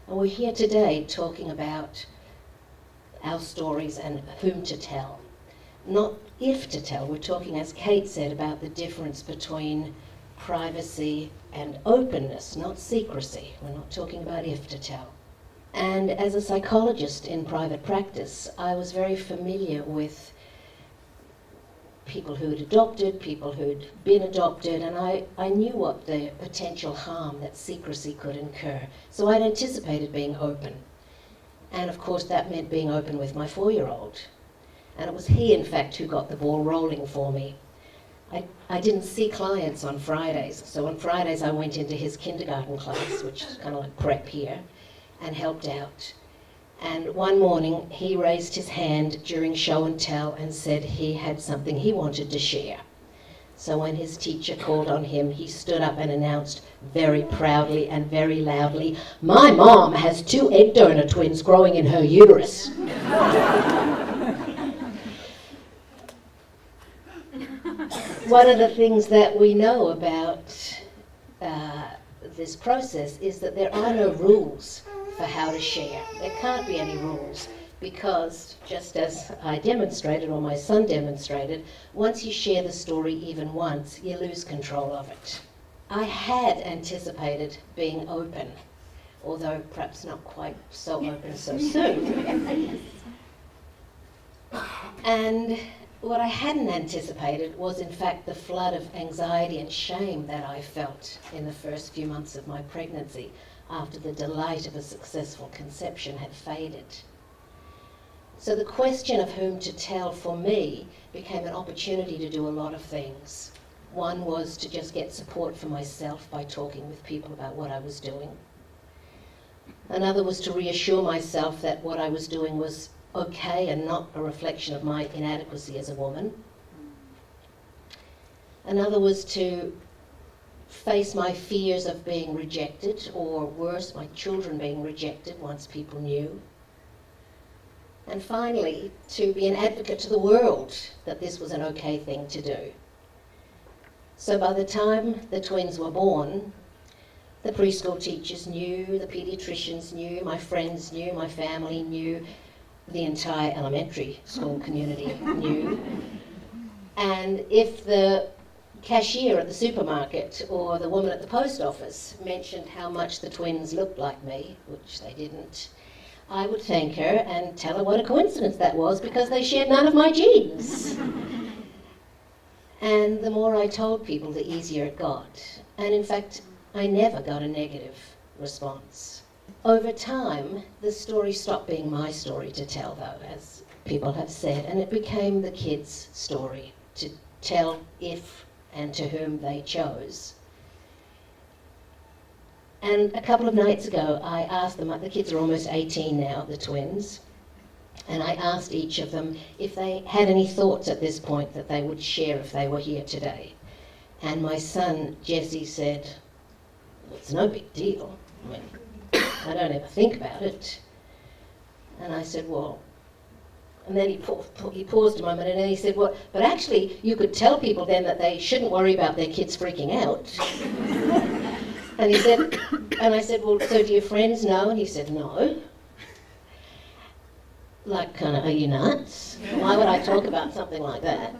And we're here today talking about our stories and whom to tell. Not if to tell, we're talking, as Kate said, about the difference between privacy and openness, not secrecy. We're not talking about if to tell. And as a psychologist in private practice, I was very familiar with people who'd adopted, people who'd been adopted, and I knew what the potential harm that secrecy could incur. So I'd anticipated being open. And of course that meant being open with my 4-year-old. And it was he, in fact, who got the ball rolling for me. I didn't see clients on Fridays, so on Fridays I went into his kindergarten class, which is kind of like prep here, and helped out. And one morning he raised his hand during show and tell and said he had something he wanted to share. So when his teacher called on him, he stood up and announced very proudly and very loudly, "My mom has 2 egg donor twins growing in her uterus." One of the things that we know about this process is that there are no rules for how to share. There can't be any rules because, just as I demonstrated, or my son demonstrated, once you share the story even once, you lose control of it. I had anticipated being open, although perhaps not quite so open so soon. And what I hadn't anticipated was, in fact, the flood of anxiety and shame that I felt in the first few months of my pregnancy after the delight of a successful conception had faded. So the question of whom to tell for me became an opportunity to do a lot of things. One was to just get support for myself by talking with people about what I was doing. Another was to reassure myself that what I was doing was okay and not a reflection of my inadequacy as a woman. Another was to face my fears of being rejected, or worse, my children being rejected once people knew. And finally, to be an advocate to the world that this was an okay thing to do. So by the time the twins were born, the preschool teachers knew, the pediatricians knew, my friends knew, my family knew, the entire elementary school community knew. And if the cashier at the supermarket or the woman at the post office mentioned how much the twins looked like me, which they didn't, I would thank her and tell her what a coincidence that was because they shared none of my genes. And the more I told people, the easier it got. And in fact, I never got a negative response. Over time, the story stopped being my story to tell, though, as people have said, and it became the kids' story to tell if and to whom they chose. And a couple of nights ago, I asked them, the kids are almost 18 now, the twins, and I asked each of them if they had any thoughts at this point that they would share if they were here today. And my son, Jesse, said, "Well, it's no big deal. I mean, I don't ever think about it." And I said, "Well," and then he paused a moment, and then he said, "Well, but actually you could tell people then that they shouldn't worry about their kids freaking out." And he said, and I said, "Well, so do your friends know?" And he said, "No." Like, kind of, are you nuts? Why would I talk about something like that?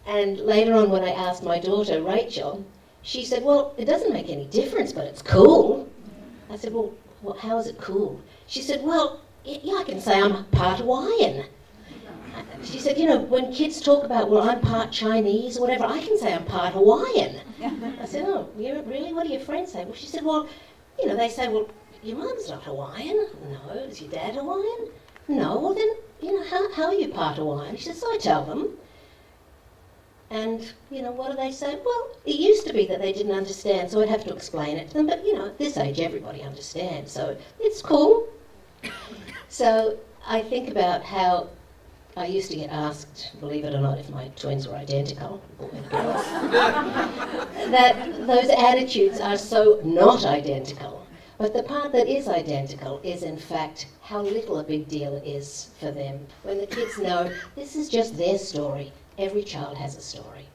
And later on, when I asked my daughter, Rachel, she said, "Well, it doesn't make any difference, but it's cool." I said, well, how is it cool? She said, "Well, yeah, I can say I'm part Hawaiian." She said, "You know, when kids talk about, well, I'm part Chinese or whatever, I can say I'm part Hawaiian." I said, "Oh, really? What do your friends say?" Well, she said, "Well, you know, they say, well, your mum's not Hawaiian." "No." "Is your dad Hawaiian?" "No." "Well, then, you know, how are you part Hawaiian?" She said, "So I tell them." And, you know, what do they say? "Well, it used to be that they didn't understand, so I'd have to explain it to them. But, you know, at this age, everybody understands, so it's cool." So I think about how I used to get asked, believe it or not, if my twins were identical, boy and girls, that those attitudes are so not identical. But the part that is identical is, in fact, how little a big deal it is for them. When the kids know this is just their story. Every child has a story.